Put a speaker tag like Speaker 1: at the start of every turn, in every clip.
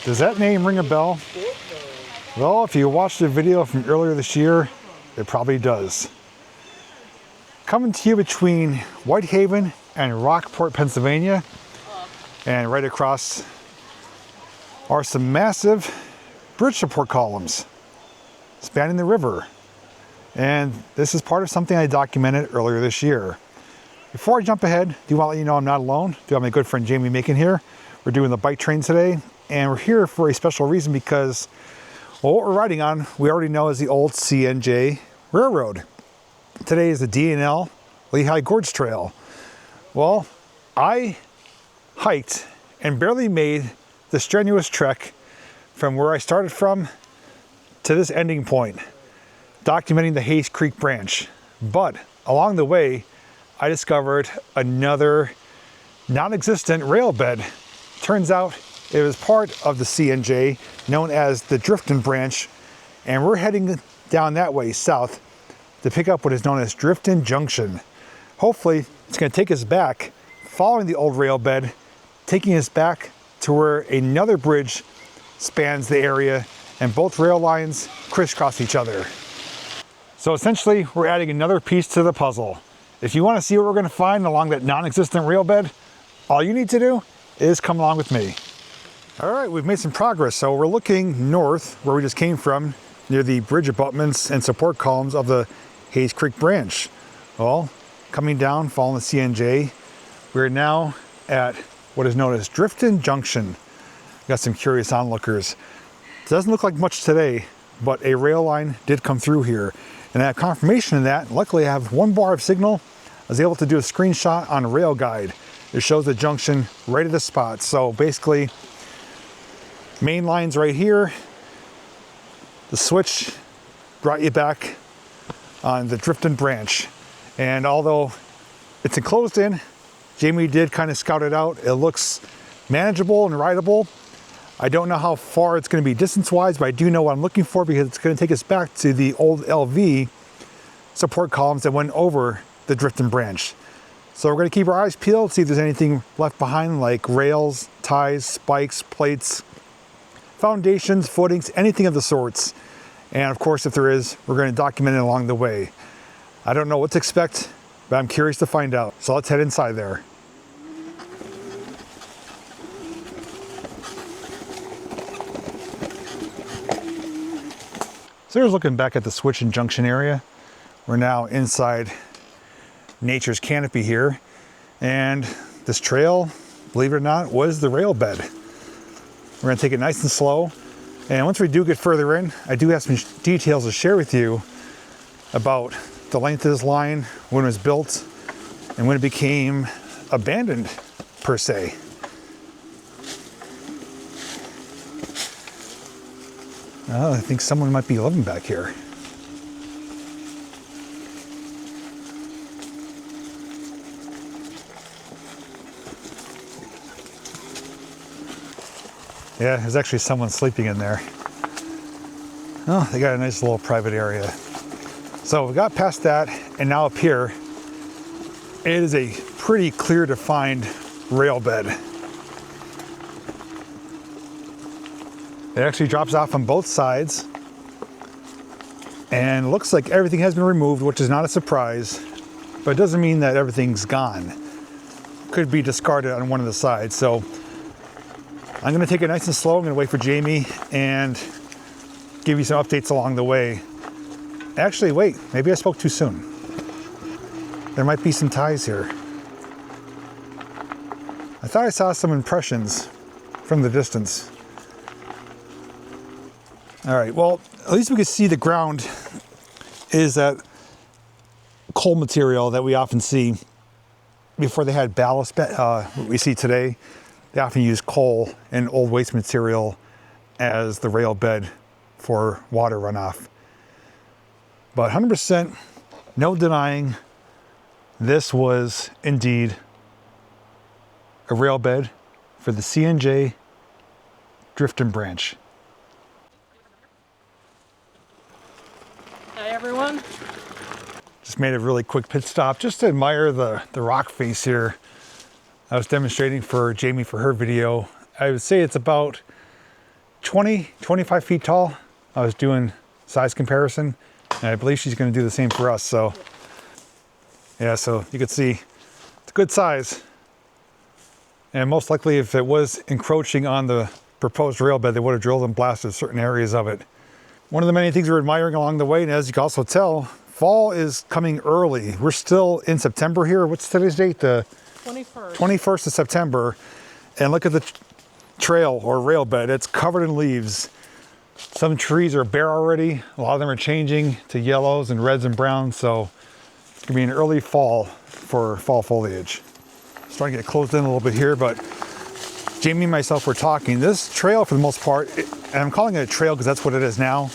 Speaker 1: Does that name ring a bell? Well, if you watched the video from earlier this year, it probably does. Coming to you between Whitehaven and Rockport, Pennsylvania, and right across are some massive bridge support columns spanning the river. And this is part of something I documented earlier this year. Before I jump ahead, do want to let you know I'm not alone. Do have my good friend Jamie Macon here. We're doing the bike train today, and we're here for a special reason because, well, what we're riding on, we already know is the old CNJ Railroad. Today is the D&L Lehigh Gorge Trail. Well, I hiked and barely made the strenuous trek from where I started from to this ending point, documenting the Hayes Creek Branch. But along the way, I discovered another non-existent rail bed. Turns out it was part of the CNJ known as the Drifton Branch, and we're heading down that way south to pick up what is known as Drifton Junction. Hopefully it's going to take us back, following the old rail bed, taking us back to where another bridge spans the area and both rail lines crisscross each other. So essentially we're adding another piece to the puzzle. If you want to see what we're going to find along that non-existent rail bed, all you need to do is come along with me. All right, we've made some progress. So we're looking north where we just came from, near the bridge abutments and support columns of the Hayes Creek Branch. Well, coming down, following the CNJ, we're now at what is known as Drifton Junction. Got some curious onlookers. It doesn't look like much today, but a rail line did come through here. And I have confirmation of that. Luckily, I have one bar of signal. I was able to do a screenshot on Rail Guide. It shows the junction right at the spot. So basically, main line's right here. The switch brought you back on the Drifton Branch. And although it's enclosed in, Jamie did kind of scout it out. It looks manageable and rideable. I don't know how far it's going to be distance-wise, but I do know what I'm looking for because it's going to take us back to the old LV support columns that went over the Drifton Branch. So we're going to keep our eyes peeled, see if there's anything left behind, like rails, ties, spikes, plates, foundations, footings, anything of the sorts. And of course, if there is, we're going to document it along the way. I don't know what to expect, but I'm curious to find out. So let's head inside there. So here's looking back at the switch and junction area. We're now inside nature's canopy here. And this trail, believe it or not, was the rail bed. We're gonna take it nice and slow. And once we do get further in, I do have some details to share with you about the length of this line, when it was built, and when it became abandoned, per se. Oh, I think someone might be living back here. Yeah, there's actually someone sleeping in there. Oh, they got a nice little private area. So we got past that, and now up here, it is a pretty clear defined rail bed. It actually drops off on both sides, and looks like everything has been removed, which is not a surprise, but it doesn't mean that everything's gone. Could be discarded on one of the sides. So I'm gonna take it nice and slow. I'm gonna wait for Jamie and give you some updates along the way. Actually, wait, maybe I spoke too soon. There might be some ties here. I thought I saw some impressions from the distance. All right, well, at least we can see the ground is that coal material that we often see. Before they had ballast, what we see today, they often use coal and old waste material as the rail bed for water runoff. But 100%, no denying, this was indeed a rail bed for the CNJ Drifton Branch.
Speaker 2: Hi everyone.
Speaker 1: Just made a really quick pit stop just to admire the rock face here. I was demonstrating for Jamie for her video. I would say it's about 25 feet tall. I was doing size comparison, and I believe she's going to do the same for us. So yeah, so you can see it's a good size. And most likely if it was encroaching on the proposed rail bed, they would have drilled and blasted certain areas of it. One of the many things we're admiring along the way, and as you can also tell, fall is coming early. We're still in September here. What's today's date? The
Speaker 2: 21st.
Speaker 1: 21st of September. And look at the trail or rail bed. It's covered in leaves. Some trees are bare already. A lot of them are changing to yellows and reds and browns. So it's gonna be an early fall for fall foliage. Starting to get closed in a little bit here, but Jamie and myself were talking. This trail, for the most part, and I'm calling it a trail because that's what it is now,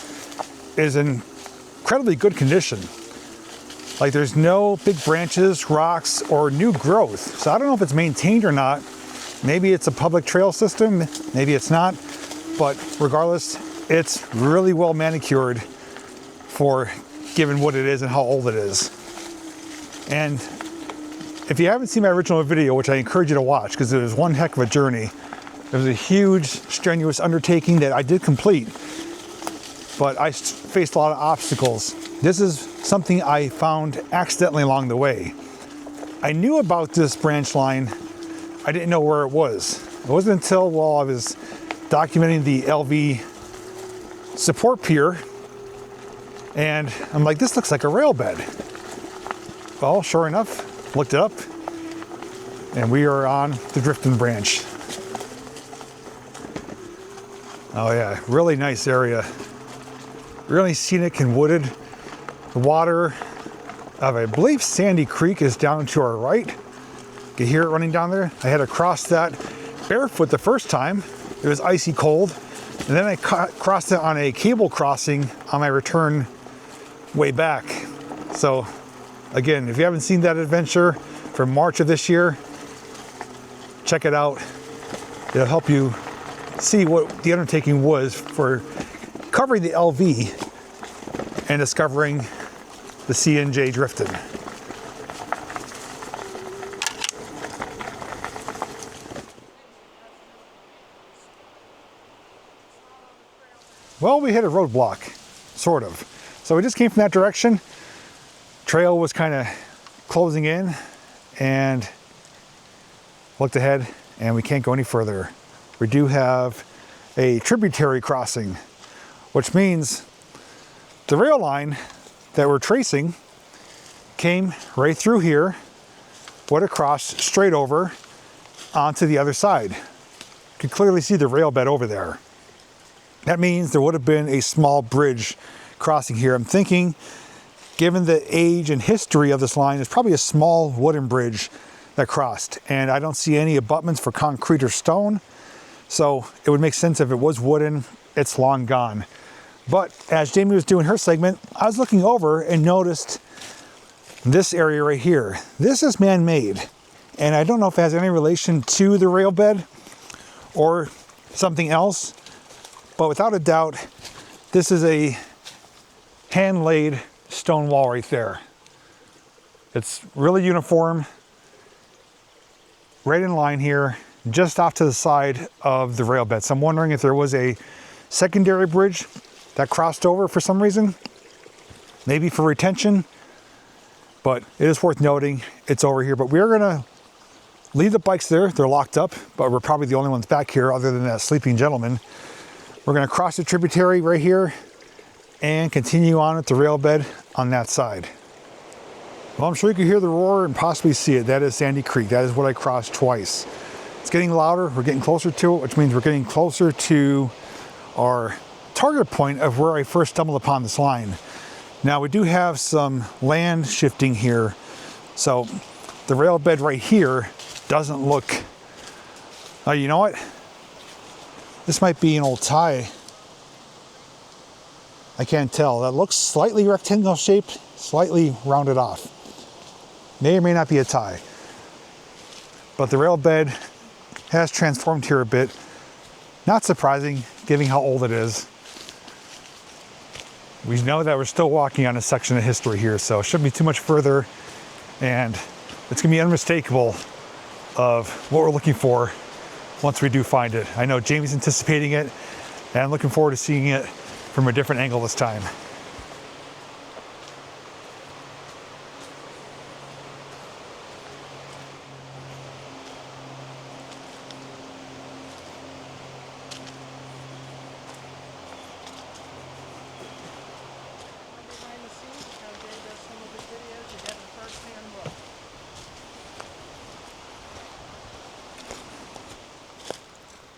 Speaker 1: is in incredibly good condition. Like there's no big branches, rocks, or new growth. So I don't know if it's maintained or not. Maybe it's a public trail system, maybe it's not. But regardless, it's really well manicured for given what it is and how old it is. And if you haven't seen my original video, which I encourage you to watch because it was one heck of a journey. It was a huge, strenuous undertaking that I did complete, but I faced a lot of obstacles. This is something I found accidentally along the way. I knew about this branch line. I didn't know where it was. It wasn't until while I was documenting the LV support pier, and I'm like, this looks like a rail bed. Well, sure enough, looked it up, and we are on the Drifton Branch. Oh yeah, really nice area. Really scenic and wooded. The water of, I believe, Sandy Creek is down to our right. You can hear it running down there. I had to cross that barefoot the first time. It was icy cold. And then I crossed it on a cable crossing on my return way back. So again, if you haven't seen that adventure from March of this year, check it out. It'll help you see what the undertaking was for covering the LV and discovering the CNJ Drifton. Well, we hit a roadblock, sort of. So we just came from that direction. Trail was kind of closing in, and looked ahead and we can't go any further. We do have a tributary crossing, which means the rail line that we're tracing came right through here, would have crossed straight over onto the other side. You can clearly see the rail bed over there. That means there would have been a small bridge crossing here. I'm thinking, given the age and history of this line, it's probably a small wooden bridge that crossed. And I don't see any abutments for concrete or stone. So it would make sense if it was wooden. It's long gone. But as Jamie was doing her segment, I was looking over and noticed this area right here. This is man-made. And I don't know if it has any relation to the rail bed or something else. But without a doubt, this is a hand-laid stone wall right there. It's really uniform, right in line here, just off to the side of the rail bed. So I'm wondering if there was a secondary bridge that crossed over for some reason, maybe for retention, but it is worth noting it's over here. But we're gonna leave the bikes there. They're locked up, but we're probably the only ones back here other than that sleeping gentleman. We're gonna cross the tributary right here and continue on at the rail bed on that side. Well, I'm sure you can hear the roar and possibly see it. That is Sandy Creek. That is what I crossed twice. It's getting louder. We're getting closer to it, which means we're getting closer to our target point of where I first stumbled upon this line. Now we do have some land shifting here. So the rail bed right here doesn't look, oh, you know what? This might be an old tie. I can't tell. That looks slightly rectangle shaped, slightly rounded off. May or may not be a tie. But the rail bed has transformed here a bit. Not surprising, given how old it is. We know that we're still walking on a section of history here, so it shouldn't be too much further. And it's gonna be unmistakable of what we're looking for once we do find it. I know Jamie's anticipating it. And I'm looking forward to seeing it from a different angle this time.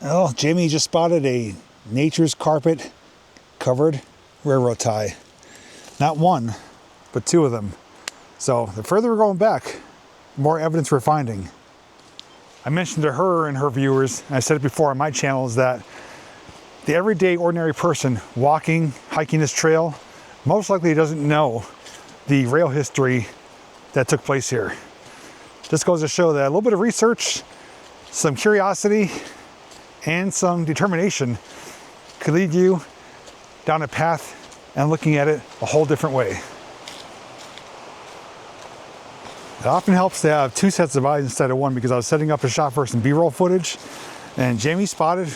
Speaker 1: Well, Jamie just spotted a nature's carpet covered railroad tie. Not one, but two of them. So the further we're going back, the more evidence we're finding. I mentioned to her and her viewers, and I said it before on my channel, is that the everyday ordinary person walking, hiking this trail, most likely doesn't know the rail history that took place here. Just goes to show that a little bit of research, some curiosity, and some determination could lead you down a path and looking at it a whole different way. It often helps to have two sets of eyes instead of one, because I was setting up a shot for some B-roll footage and Jamie spotted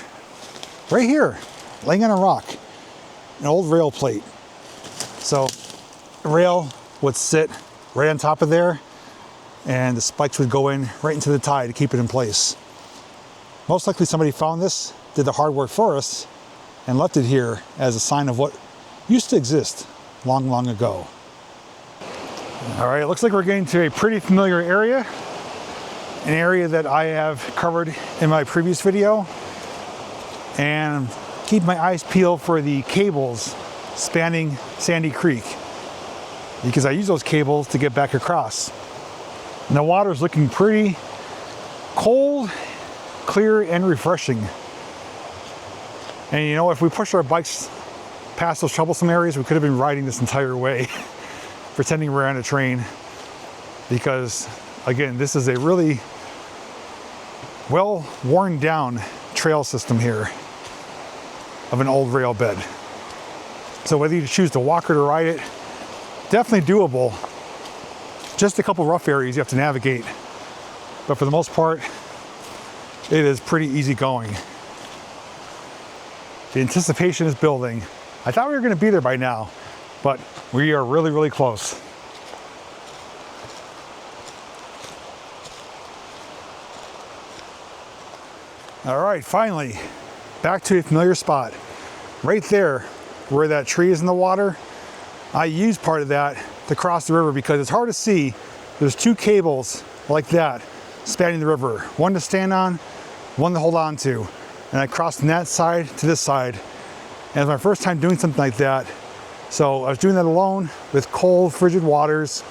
Speaker 1: right here, laying on a rock, an old rail plate. So the rail would sit right on top of there and the spikes would go in right into the tie to keep it in place. Most likely somebody found this, did the hard work for us, and left it here as a sign of what used to exist long, long ago. All right, it looks like we're getting to a pretty familiar area, an area that I have covered in my previous video, and keep my eyes peeled for the cables spanning Sandy Creek, because I use those cables to get back across. And the water's looking pretty cold, clear, and refreshing. And you know, if we pushed our bikes past those troublesome areas, we could have been riding this entire way pretending we're on a train, because again, this is a really well worn down trail system here of an old rail bed. So whether you choose to walk it or ride it, definitely doable. Just a couple rough areas you have to navigate, but for the most part it is pretty easy going. The anticipation is building. I thought we were going to be there by now, but we are really, really close. All right, finally, back to a familiar spot. Right there, where that tree is in the water, I used part of that to cross the river because it's hard to see. There's two cables like that spanning the river, one to stand on, one to hold on to. And I crossed from that side to this side. And it was my first time doing something like that. So I was doing that alone with cold, frigid waters,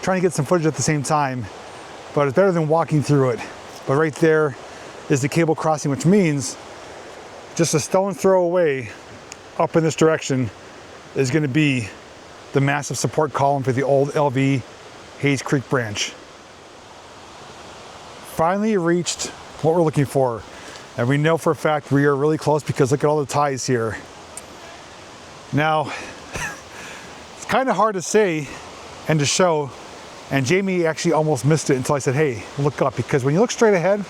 Speaker 1: trying to get some footage at the same time, but it's better than walking through it. But right there is the cable crossing, which means just a stone's throw away up in this direction is going to be the massive support column for the old LV Hayes Creek branch. Finally reached what we're looking for. And we know for a fact we are really close because look at all the ties here. Now, it's kind of hard to say and to show, and Jamie actually almost missed it until I said, hey, look up, because when you look straight ahead,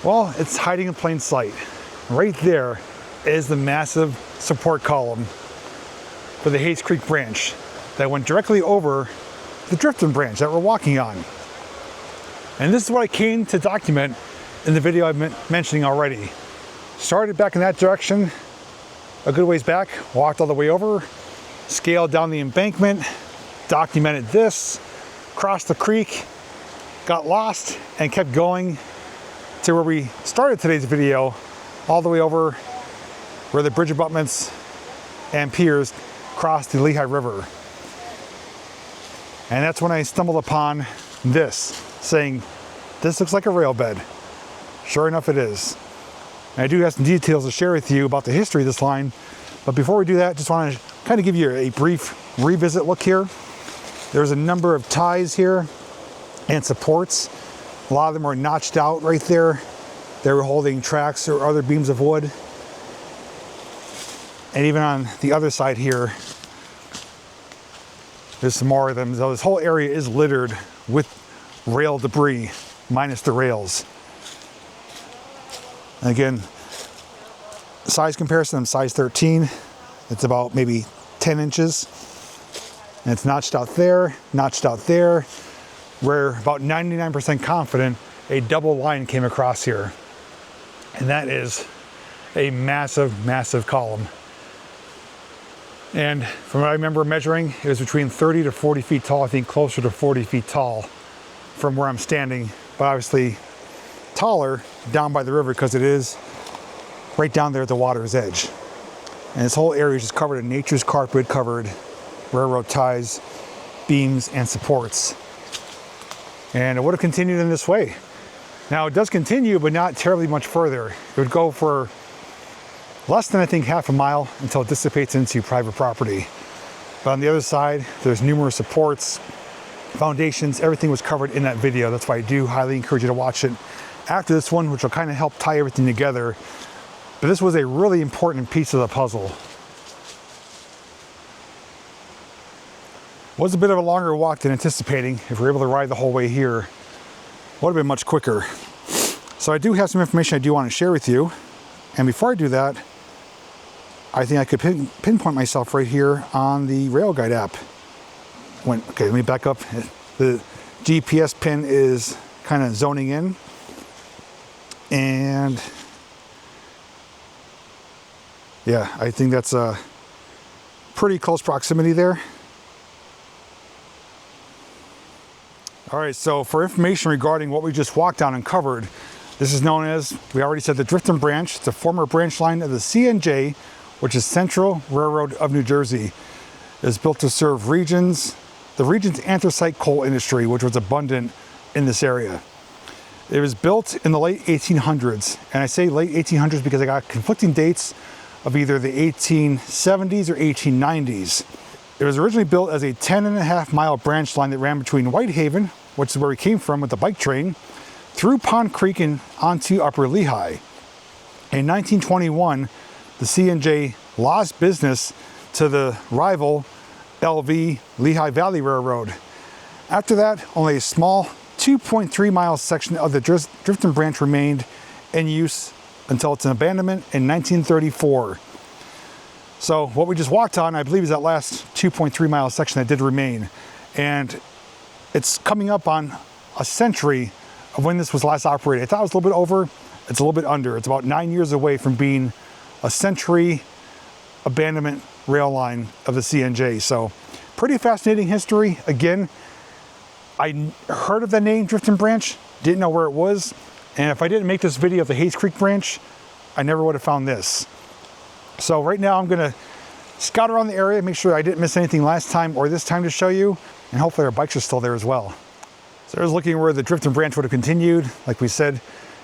Speaker 1: well, it's hiding in plain sight. Right there is the massive support column for the Hayes Creek branch that went directly over the Drifton Branch that we're walking on. And this is what I came to document in the video I've been mentioning already. Started back in that direction, a good ways back, walked all the way over, scaled down the embankment, documented this, crossed the creek, got lost, and kept going to where we started today's video, all the way over where the bridge abutments and piers cross the Lehigh River. And that's when I stumbled upon this, saying, this looks like a rail bed. Sure enough, it is. And I do have some details to share with you about the history of this line. But before we do that, just want to kind of give you a brief revisit look here. There's a number of ties here and supports. A lot of them are notched out right there. They were holding tracks or other beams of wood. And even on the other side here, there's some more of them. So this whole area is littered with rail debris, minus the rails. And again, size comparison, I'm size 13. It's about maybe 10 inches. And it's notched out there, We're about 99% confident a double line came across here. And that is a massive, massive column. And from what I remember measuring, it was between 30 to 40 feet tall, I think closer to 40 feet tall from where I'm standing, but obviously taller down by the river because it is right down there at the water's edge. And this whole area is just covered in nature's carpet, covered railroad ties, beams, and supports. And it would have continued in this way. Now it does continue, but not terribly much further. It would go for less than, I think, half a mile until it dissipates into private property. But on the other side, there's numerous supports, foundations, everything was covered in that video. That's why I do highly encourage you to watch it after this one, which will kind of help tie everything together. But this was a really important piece of the puzzle. Was a bit of a longer walk than anticipating. If we were able to ride the whole way here, would have been much quicker. So I do have some information I do want to share with you. And before I do that, I think I could pinpoint myself right here on the Rail Guide app. Okay, let me back up. The GPS pin is kind of zoning in. And yeah, I think that's a pretty close proximity there. All right, so for information regarding what we just walked down and covered, this is known as, we already said, the Drifton Branch. It's a former branch line of the CNJ, which is Central Railroad of New Jersey. It was built to serve the region's anthracite coal industry, which was abundant in this area. It was built in the late 1800s, and I say late 1800s because I got conflicting dates of either the 1870s or 1890s. It was originally built as a 10.5-mile branch line that ran between Whitehaven, which is where we came from with the bike train, through Pond Creek and onto Upper Lehigh. In 1921, the CNJ lost business to the rival LV Lehigh Valley Railroad. After that, only a small 2.3-mile section of the Drifton Branch remained in use until its abandonment in 1934. So what we just walked on, I believe, is that last 2.3-mile section that did remain. And it's coming up on a century of when this was last operated. I thought it was a little bit over. It's a little bit under. It's about 9 years away from being a century abandonment rail line of the CNJ. So pretty fascinating history. Again, I heard of the name Drifton Branch, didn't know where it was. And if I didn't make this video of the Hayes Creek Branch, I never would have found this. So right now I'm gonna scout around the area, make sure I didn't miss anything last time or this time to show you, and hopefully our bikes are still there as well. So I was looking where the Drifton Branch would have continued. Like we said,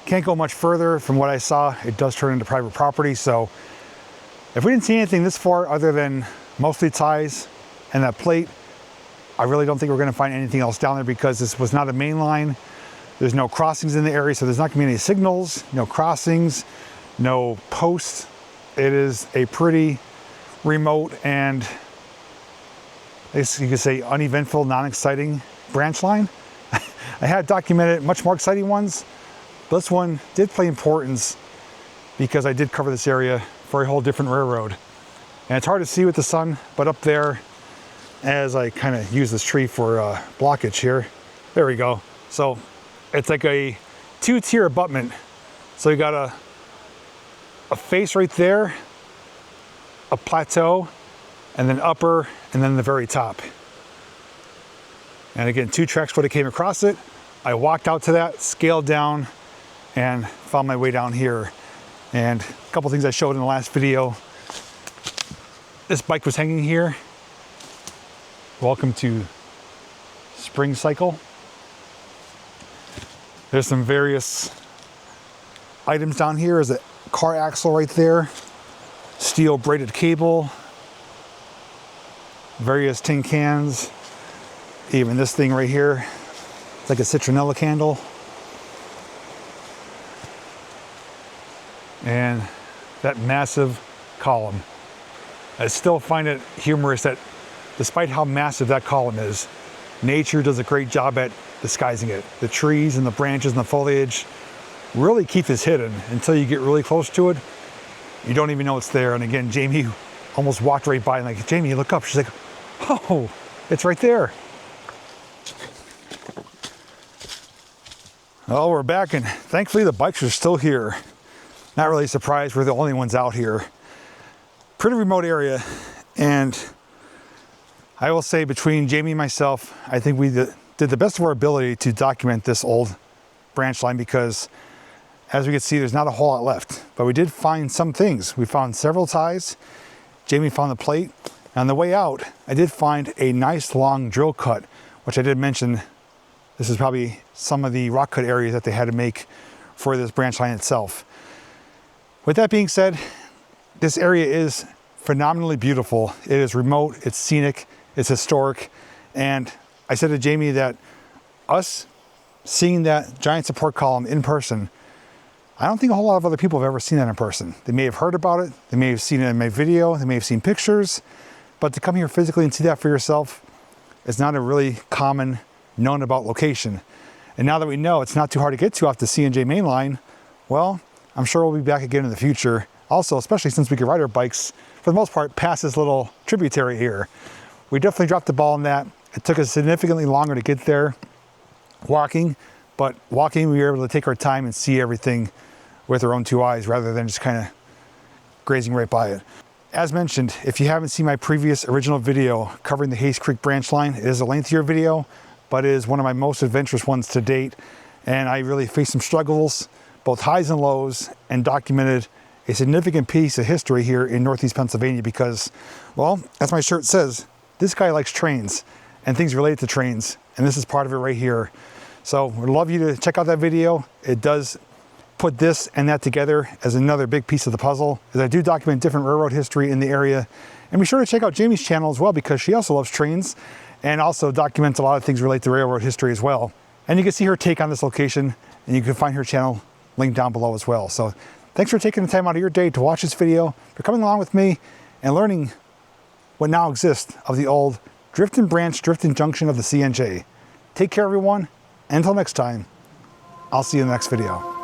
Speaker 1: can't go much further. From what I saw, it does turn into private property. So if we didn't see anything this far other than mostly ties and that plate, I really don't think we're gonna find anything else down there because this was not a main line. There's no crossings in the area, so there's not gonna be any signals, no crossings, no posts. It is a pretty remote and, I guess you could say, uneventful, non-exciting branch line. I had documented much more exciting ones, but this one did play importance because I did cover this area for a whole different railroad. And it's hard to see with the sun, but up there, as I kind of use this tree for blockage here, there we go. So it's like a two-tier abutment. So you got a face right there, a plateau, and then upper, and then the very top. And again, two tracks would have came across it. I walked out to that, scaled down, and found my way down here. And a couple things I showed in the last video. This bike was hanging here. Welcome to Spring Cycle. There's some various items down here. There's a car axle right there, steel braided cable, various tin cans, even this thing right here. It's like a citronella candle. And that massive column. I still find it humorous that despite how massive that column is, nature does a great job at disguising it. The trees and the branches and the foliage really keep this hidden until you get really close to it. You don't even know it's there. And again, Jamie almost walked right by and like, Jamie, look up. She's like, oh, it's right there. Oh, we're back, and thankfully the bikes are still here. Not really surprised, we're the only ones out here. Pretty remote area, and I will say between Jamie and myself, I think we did the best of our ability to document this old branch line, because as we can see, there's not a whole lot left, but we did find some things. We found several ties. Jamie found the plate. And on the way out, I did find a nice long drill cut, which I did mention. This is probably some of the rock cut areas that they had to make for this branch line itself. With that being said, this area is phenomenally beautiful. It is remote, it's scenic, it's historic. And I said to Jamie that us seeing that giant support column in person, I don't think a whole lot of other people have ever seen that in person. They may have heard about it, they may have seen it in my video, they may have seen pictures, but to come here physically and see that for yourself is not a really common, known about location. And now that we know it's not too hard to get to off the C&J main line, well, I'm sure we'll be back again in the future. Also, especially since we can ride our bikes, for the most part, past this little tributary here. We definitely dropped the ball on that. It took us significantly longer to get there walking, but walking we were able to take our time and see everything with our own two eyes rather than just kind of grazing right by it. As mentioned, if you haven't seen my previous original video covering the Hayes Creek branch line, it is a lengthier video, but it is one of my most adventurous ones to date. And I really faced some struggles, both highs and lows, and documented a significant piece of history here in Northeast Pennsylvania because, well, as my shirt says, this guy likes trains and things related to trains. And this is part of it right here. So we'd love you to check out that video. It does put this and that together as another big piece of the puzzle, as I do document different railroad history in the area. And be sure to check out Jamie's channel as well, because she also loves trains and also documents a lot of things related to railroad history as well. And you can see her take on this location, and you can find her channel linked down below as well. So thanks for taking the time out of your day to watch this video, for coming along with me and learning what now exists of the old Drifton Branch, Drifton Junction of the C&J. Take care, everyone. And until next time, I'll see you in the next video.